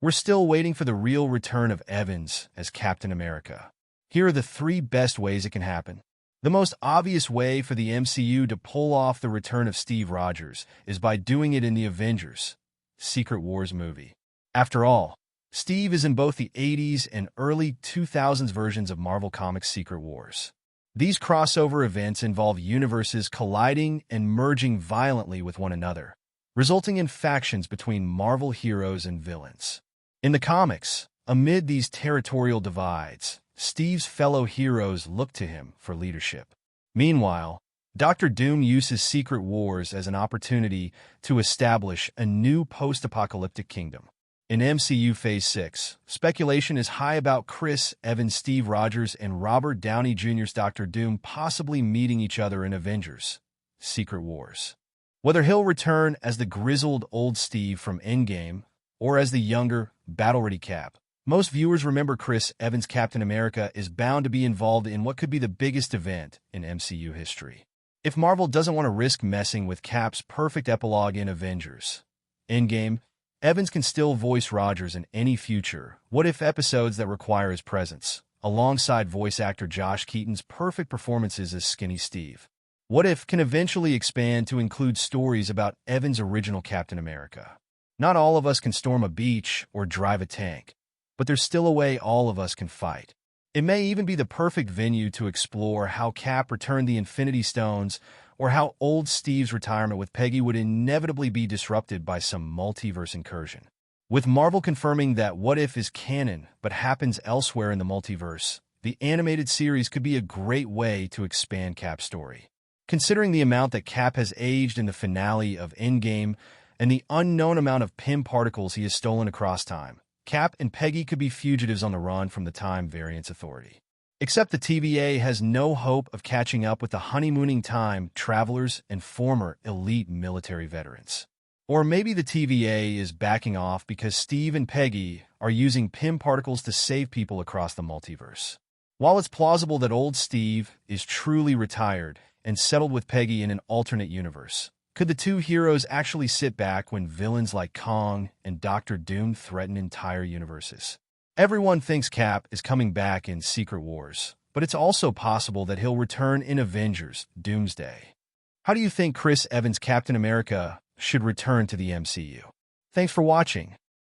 We're still waiting for the real return of Evans as Captain America. Here are the 3 best ways it can happen. The most obvious way for the MCU to pull off the return of Steve Rogers is by doing it in the Avengers Secret Wars movie. After all, Steve is in both the 80s and early 2000s versions of Marvel Comics' Secret Wars. These crossover events involve universes colliding and merging violently with one another, resulting in factions between Marvel heroes and villains. In the comics, amid these territorial divides, Steve's fellow heroes look to him for leadership. Meanwhile, Dr. Doom uses Secret Wars as an opportunity to establish a new post-apocalyptic kingdom. In MCU Phase 6, speculation is high about Chris Evans, Steve Rogers, and Robert Downey Jr.'s Dr. Doom possibly meeting each other in Avengers Secret Wars. Whether he'll return as the grizzled old Steve from Endgame or as the younger, battle-ready Cap, most viewers remember Chris Evans' Captain America is bound to be involved in what could be the biggest event in MCU history. If Marvel doesn't want to risk messing with Cap's perfect epilogue in Avengers Endgame, Evans can still voice Rogers in any future what-if episodes that require his presence, alongside voice actor Josh Keaton's perfect performances as Skinny Steve. What If can eventually expand to include stories about Evans' original Captain America. Not all of us can storm a beach or drive a tank, but there's still a way all of us can fight. It may even be the perfect venue to explore how Cap returned the Infinity Stones or how old Steve's retirement with Peggy would inevitably be disrupted by some multiverse incursion. With Marvel confirming that What If is canon but happens elsewhere in the multiverse, the animated series could be a great way to expand Cap's story. Considering the amount that Cap has aged in the finale of Endgame and the unknown amount of Pym particles he has stolen across time, Cap and Peggy could be fugitives on the run from the Time Variance Authority. Except the TVA has no hope of catching up with the honeymooning time travelers and former elite military veterans. Or maybe the TVA is backing off because Steve and Peggy are using Pym particles to save people across the multiverse. While it's plausible that old Steve is truly retired and settled with Peggy in an alternate universe, could the two heroes actually sit back when villains like Kong and Dr. Doom threaten entire universes? Everyone thinks Cap is coming back in Secret Wars, but it's also possible that he'll return in Avengers Doomsday. How do you think Chris Evans' Captain America should return to the MCU? Thanks for watching.